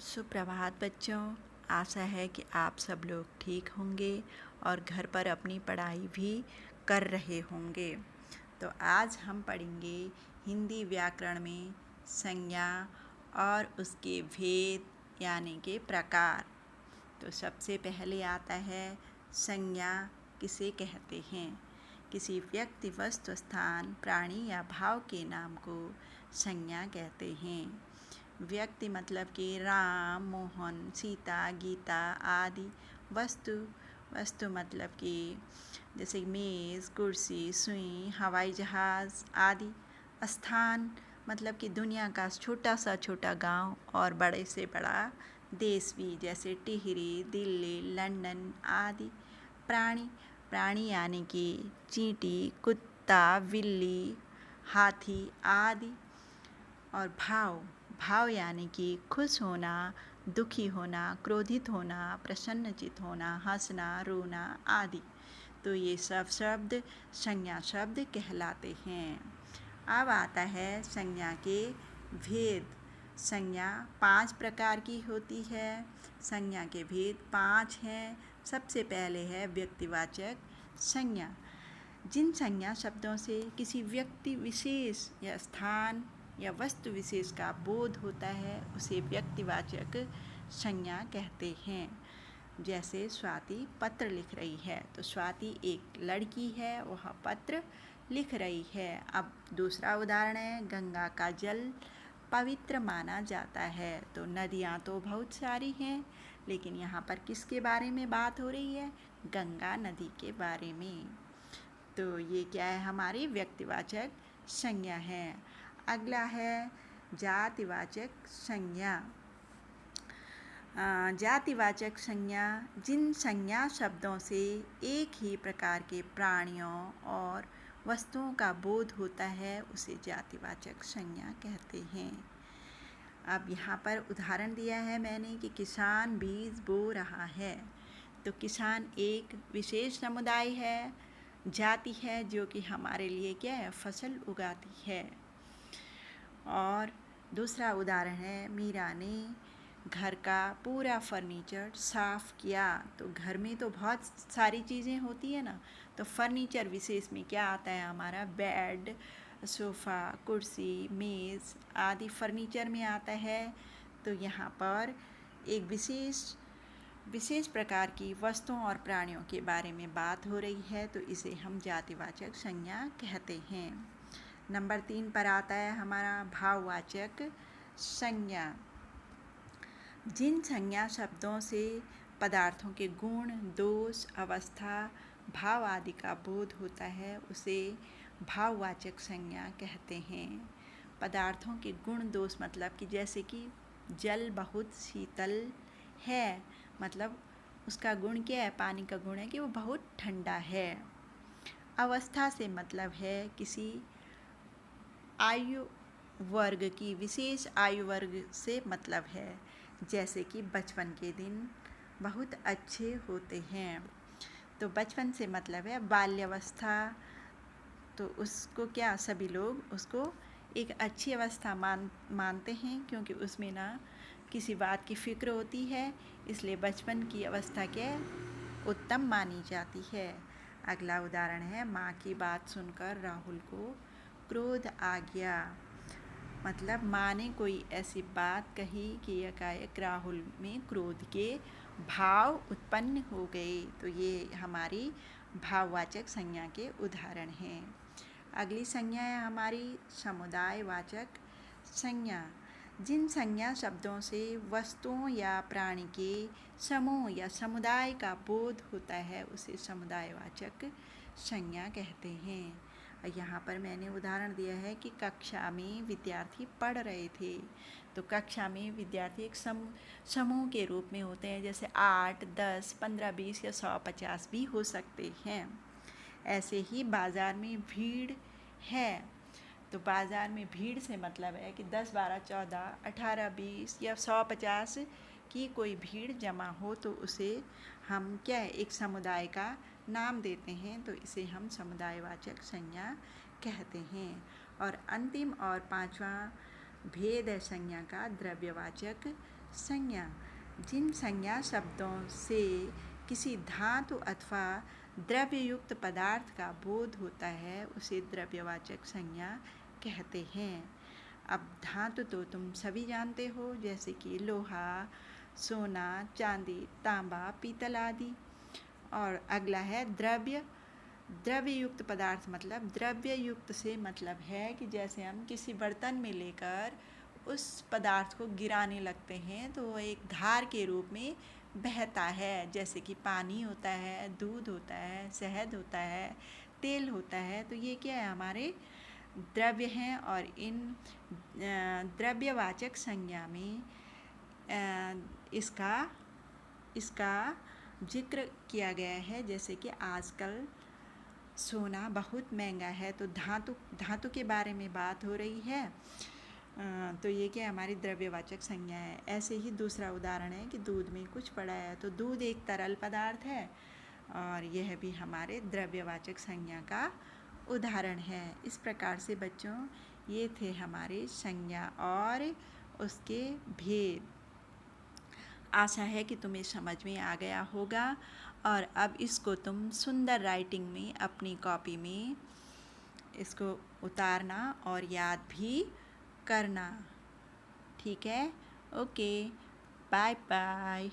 सुप्रभात बच्चों। आशा है कि आप सब लोग ठीक होंगे और घर पर अपनी पढ़ाई भी कर रहे होंगे। तो आज हम पढ़ेंगे हिंदी व्याकरण में संज्ञा और उसके भेद यानी कि प्रकार। तो सबसे पहले आता है संज्ञा किसे कहते हैं। किसी व्यक्ति, वस्तु, स्थान, प्राणी या भाव के नाम को संज्ञा कहते हैं। व्यक्ति मतलब कि राम, मोहन, सीता, गीता आदि। वस्तु मतलब कि जैसे मेज़, कुर्सी, सुई, हवाई जहाज़ आदि। स्थान मतलब कि दुनिया का छोटा सा छोटा गांव और बड़े से बड़ा देश भी, जैसे टिहरी, दिल्ली, लंदन आदि। प्राणी यानी कि चींटी, कुत्ता, बिल्ली, हाथी आदि। और भाव यानी कि खुश होना, दुखी होना, क्रोधित होना, प्रसन्नचित होना, हंसना, रोना आदि। तो ये सब शब्द संज्ञा शब्द कहलाते हैं। अब आता है संज्ञा के भेद। संज्ञा 5 प्रकार की होती है। संज्ञा के भेद 5 हैं। सबसे पहले है व्यक्तिवाचक संज्ञा। जिन संज्ञा शब्दों से किसी व्यक्ति विशेष या स्थान या वस्तु विशेष का बोध होता है उसे व्यक्तिवाचक संज्ञा कहते हैं। जैसे स्वाति पत्र लिख रही है, तो स्वाति एक लड़की है, वह पत्र लिख रही है। अब दूसरा उदाहरण है गंगा का जल पवित्र माना जाता है। तो नदियाँ तो बहुत सारी हैं, लेकिन यहाँ पर किसके बारे में बात हो रही है? गंगा नदी के बारे में। तो ये क्या है? हमारी व्यक्तिवाचक संज्ञा है। अगला है जातिवाचक संज्ञा। जातिवाचक संज्ञा जिन संज्ञा शब्दों से एक ही प्रकार के प्राणियों और वस्तुओं का बोध होता है उसे जातिवाचक संज्ञा कहते हैं। अब यहाँ पर उदाहरण दिया है मैंने कि किसान बीज बो रहा है। तो किसान एक विशेष समुदाय है, जाति है, जो कि हमारे लिए क्या है? फसल उगाती है। और दूसरा उदाहरण है मीरा ने घर का पूरा फर्नीचर साफ़ किया। तो घर में तो बहुत सारी चीज़ें होती है ना, तो फर्नीचर विशेष में क्या आता है? हमारा बेड, सोफ़ा, कुर्सी, मेज़ आदि फर्नीचर में आता है। तो यहाँ पर एक विशेष प्रकार की वस्तुओं और प्राणियों के बारे में बात हो रही है, तो इसे हम जातिवाचक संज्ञा कहते हैं। नंबर 3 पर आता है हमारा भाववाचक संज्ञा। जिन संज्ञा शब्दों से पदार्थों के गुण, दोष, अवस्था, भाव आदि का बोध होता है उसे भाववाचक संज्ञा कहते हैं। पदार्थों के गुण, दोष मतलब कि जैसे कि जल बहुत शीतल है, मतलब उसका गुण क्या है? पानी का गुण है कि वो बहुत ठंडा है। अवस्था से मतलब है किसी आयु वर्ग की, विशेष आयु वर्ग से मतलब है। जैसे कि बचपन के दिन बहुत अच्छे होते हैं। तो बचपन से मतलब है बाल्यावस्था। तो उसको क्या सभी लोग उसको एक अच्छी अवस्था मानते हैं, क्योंकि उसमें ना किसी बात की फ़िक्र होती है, इसलिए बचपन की अवस्था क्या उत्तम मानी जाती है। अगला उदाहरण है माँ की बात सुनकर राहुल को क्रोध आ गया। मतलब माँ ने कोई ऐसी बात कही कि एकाएक राहुल में क्रोध के भाव उत्पन्न हो गए। तो ये हमारी भाववाचक संज्ञा के उदाहरण हैं। अगली संज्ञा है हमारी समुदायवाचक संज्ञा। जिन संज्ञा शब्दों से वस्तुओं या प्राणी के समूह या समुदाय का बोध होता है उसे समुदायवाचक संज्ञा कहते हैं। यहाँ पर मैंने उदाहरण दिया है कि कक्षा में विद्यार्थी पढ़ रहे थे। तो कक्षा में विद्यार्थी एक समूह के रूप में होते हैं, जैसे 8, 10, 15, 20 या 100, 50 भी हो सकते हैं। ऐसे ही बाज़ार में भीड़ है। तो बाज़ार में भीड़ से मतलब है कि 10, 12, 14, 18, 20 या 100, 50 की कोई भीड़ जमा हो तो उसे हम क्या है? एक समुदाय का नाम देते हैं, तो इसे हम समुदायवाचक संज्ञा कहते हैं। और अंतिम और 5वां भेद है संज्ञा का द्रव्यवाचक संज्ञा। जिन संज्ञा शब्दों से किसी धातु अथवा द्रव्ययुक्त पदार्थ का बोध होता है उसे द्रव्यवाचक संज्ञा कहते हैं। अब धातु तो तुम सभी जानते हो, जैसे कि लोहा, सोना, चांदी, तांबा, पीतल आदि। और अगला है द्रव्य। द्रव्ययुक्त पदार्थ मतलब द्रव्ययुक्त से मतलब है कि जैसे हम किसी बर्तन में लेकर उस पदार्थ को गिराने लगते हैं तो वो एक धार के रूप में बहता है, जैसे कि पानी होता है, दूध होता है, शहद होता है, तेल होता है। तो ये क्या है, हमारे द्रव्य हैं। और इन द्रव्यवाचक संज्ञा में इसका जिक्र किया गया है, जैसे कि आजकल सोना बहुत महंगा है तो धातु के बारे में बात हो रही है। तो ये क्या हमारी द्रव्यवाचक संज्ञा है। ऐसे ही दूसरा उदाहरण है कि दूध में कुछ पड़ा है, तो दूध एक तरल पदार्थ है और यह भी हमारे द्रव्यवाचक संज्ञा का उदाहरण है। इस प्रकार से बच्चों ये थे हमारे संज्ञा और उसके भेद। आशा है कि तुम्हें समझ में आ गया होगा और अब इसको तुम सुंदर राइटिंग में अपनी कॉपी में इसको उतारना और याद भी करना। ठीक है, ओके, बाय बाय।